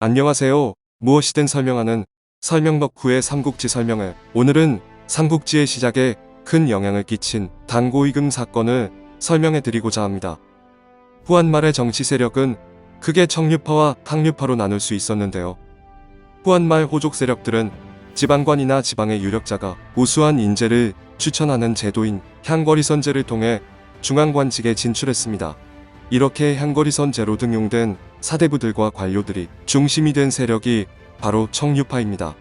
안녕하세요. 무엇이든 설명하는 설명 덕후의 삼국지 설명을. 오늘은 삼국지의 시작에 큰 영향을 끼친 단고이금 사건을 설명해 드리고자 합니다. 후한 말의 정치 세력은 크게 청류파와 탕류파로 나눌 수 있었는데요. 후한 말 호족 세력들은 지방관이나 지방의 유력자가 우수한 인재를 추천하는 제도인 향거리선제를 통해 중앙관직에 진출했습니다. 이렇게 향거리선제로 등용된 사대부들과 관료들이 중심이 된 세력이 바로 청류파입니다.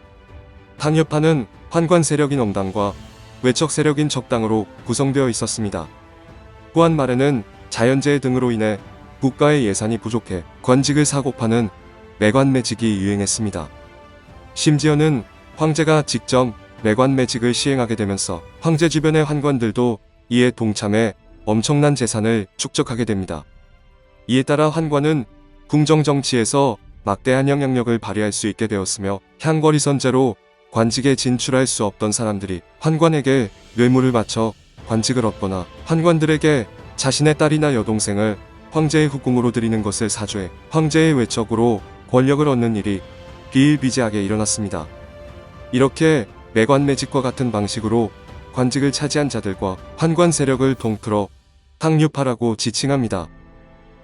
탕류파는 환관 세력인 엄당과 외척 세력인 적당으로 구성되어 있었습니다. 후한 말에는 자연재해 등으로 인해 국가의 예산이 부족해 관직을 사고 파는 매관매직이 유행했습니다. 심지어는 황제가 직접 매관매직을 시행하게 되면서 황제 주변의 환관들도 이에 동참해 엄청난 재산을 축적하게 됩니다. 이에 따라 환관은 궁정정치에서 막대한 영향력을 발휘할 수 있게 되었으며 향거리선제로 관직에 진출할 수 없던 사람들이 환관에게 뇌물을 바쳐 관직을 얻거나 환관들에게 자신의 딸이나 여동생을 황제의 후궁으로 드리는 것을 사주해 황제의 외척으로 권력을 얻는 일이 비일비재하게 일어났습니다. 이렇게 매관매직과 같은 방식으로 관직을 차지한 자들과 환관 세력을 동틀어 탕류파라고 지칭합니다.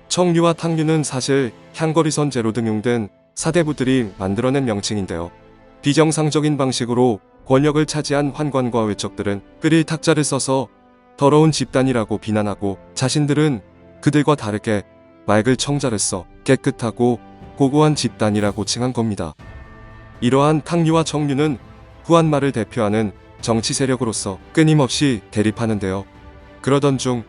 청류와 탕류는 사실 향거리선제로 등용된 사대부들이 만들어낸 명칭인데요. 비정상적인 방식으로 권력을 차지한 환관과 외척들은 끓일 탁자를 써서 더러운 집단이라고 비난하고 자신들은 그들과 다르게 맑을 청자를 써 깨끗하고 고고한 집단이라고 칭한 겁니다. 이러한 탕류와 청류는 후한 말을 대표하는 정치 세력으로서 끊임없이 대립하는데요. 그러던 중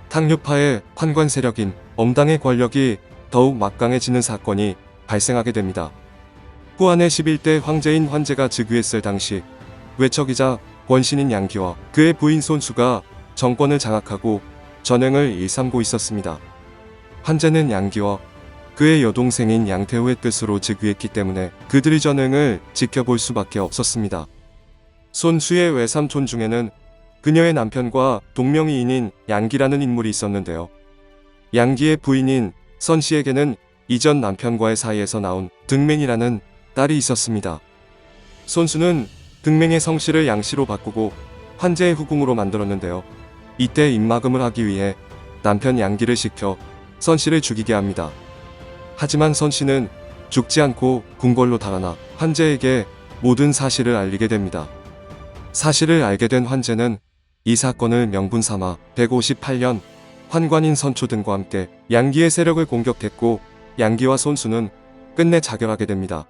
탕류파의 환관 세력인 엄당의 권력이 더욱 막강해지는 사건이 발생하게 됩니다. 후한의 11대 황제인 환제가 즉위했을 당시 외척이자 권신인 양기와 그의 부인 손수가 정권을 장악하고 전횡을 일삼고 있었습니다. 환제는 양기와 그의 여동생인 양태후의 뜻으로 즉위했기 때문에 그들의 전횡을 지켜볼 수밖에 없었습니다. 손수의 외삼촌 중에는 그녀의 남편과 동명이인인 양기라는 인물이 있었는데요. 양기의 부인인 선씨에게는 이전 남편과의 사이에서 나온 등맹이라는 딸이 있었습니다. 손수는 등맹의 성씨를 양씨로 바꾸고 환제의 후궁으로 만들었는데요. 이때 입막음을 하기 위해 남편 양기를 시켜 선씨를 죽이게 합니다. 하지만 선씨는 죽지 않고 궁궐로 달아나 환제에게 모든 사실을 알리게 됩니다. 사실을 알게 된 환제는 이 사건을 명분 삼아 158년 환관인 선초 등과 함께 양기의 세력을 공격했고 양기와 손수는 끝내 자결하게 됩니다.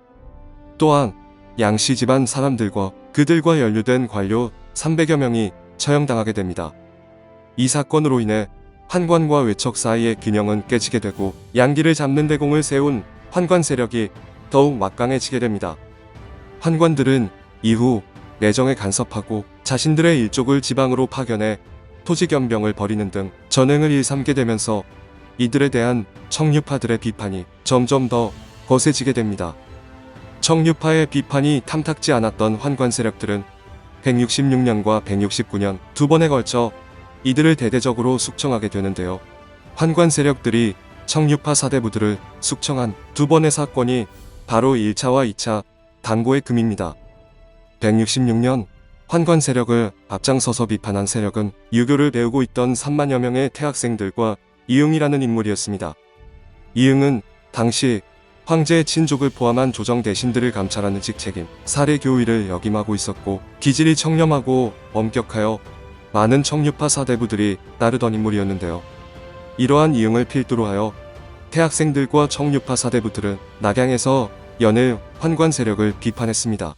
또한 양씨 집안 사람들과 그들과 연루된 관료 300여 명이 처형당하게 됩니다. 이 사건으로 인해 환관과 외척 사이의 균형은 깨지게 되고 양기를 잡는 대공을 세운 환관 세력이 더욱 막강해지게 됩니다. 환관들은 이후 내정에 간섭하고 자신들의 일족을 지방으로 파견해 토지견병을 벌이는 등 전횡을 일삼게 되면서 이들에 대한 청류파들의 비판이 점점 더 거세지게 됩니다. 청류파의 비판이 탐탁지 않았던 환관 세력들은 166년과 169년 두 번에 걸쳐 이들을 대대적으로 숙청하게 되는데요. 환관 세력들이 청류파 사대부들을 숙청한 두 번의 사건이 바로 1차와 2차 단고의 금입니다. 166년 환관 세력을 앞장서서 비판한 세력은 유교를 배우고 있던 3만여 명의 태학생들과 이응이라는 인물이었습니다. 이응은 당시 황제의 친족을 포함한 조정 대신들을 감찰하는 직책인 사례교위를 역임하고 있었고 기질이 청렴하고 엄격하여 많은 청류파 사대부들이 따르던 인물이었는데요. 이러한 이응을 필두로 하여 태학생들과 청류파 사대부들은 낙양에서 연일 환관 세력을 비판했습니다.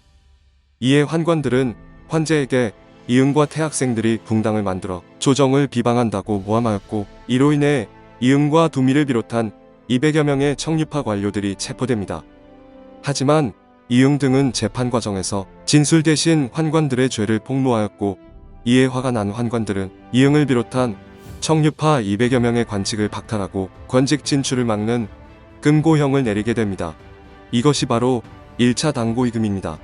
이에 환관들은 환제에게 이응과 태학생들이 붕당을 만들어 조정을 비방한다고 모함하였고 이로 인해 이응과 두미를 비롯한 200여 명의 청류파 관료들이 체포됩니다. 하지만 이응 등은 재판 과정에서 진술 대신 환관들의 죄를 폭로하였고 이에 화가 난 환관들은 이응을 비롯한 청류파 200여 명의 관직을 박탈하고 관직 진출을 막는 금고형을 내리게 됩니다. 이것이 바로 1차 단고이금입니다.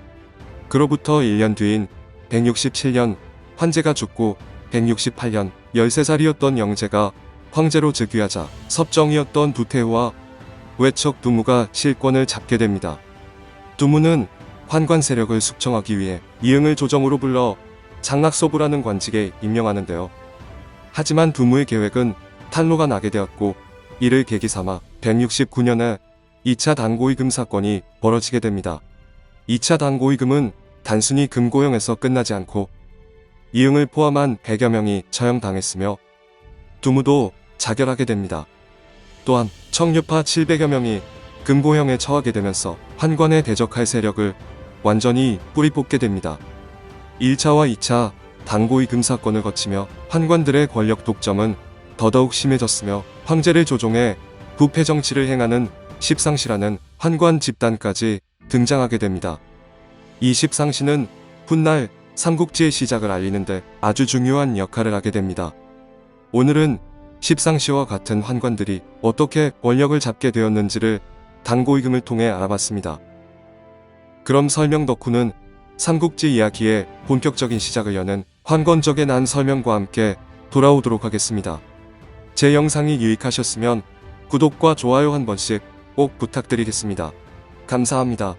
그로부터 1년 뒤인 167년 환제가 죽고 168년 13살이었던 영제가 황제로 즉위하자 섭정이었던 부태후와 외척 두무가 실권을 잡게 됩니다. 두무는 환관 세력을 숙청하기 위해 이응을 조정으로 불러 장락서부라는 관직에 임명하는데요. 하지만 두무의 계획은 탄로가 나게 되었고 이를 계기 삼아 169년에 2차 단고이금 사건이 벌어지게 됩니다. 2차 단고이금은 단순히 금고형에서 끝나지 않고 이응을 포함한 100여 명이 처형당했으며 두무도 자결하게 됩니다. 또한 청류파 700여 명이 금고형에 처하게 되면서 환관에 대적할 세력을 완전히 뿌리 뽑게 됩니다. 1차와 2차 단고이금 사건을 거치며 환관들의 권력 독점은 더더욱 심해졌으며 황제를 조종해 부패 정치를 행하는 십상시라는 환관 집단까지 등장하게 됩니다. 이 십상시는 훗날 삼국지의 시작을 알리는데 아주 중요한 역할을 하게 됩니다. 오늘은 십상시와 같은 환관들이 어떻게 권력을 잡게 되었는지를 단고이금을 통해 알아봤습니다. 그럼 설명 덕후는 삼국지 이야기의 본격적인 시작을 여는 환관적의 난 설명과 함께 돌아오도록 하겠습니다. 제 영상이 유익하셨으면 구독과 좋아요 한 번씩 꼭 부탁드리겠습니다. 감사합니다.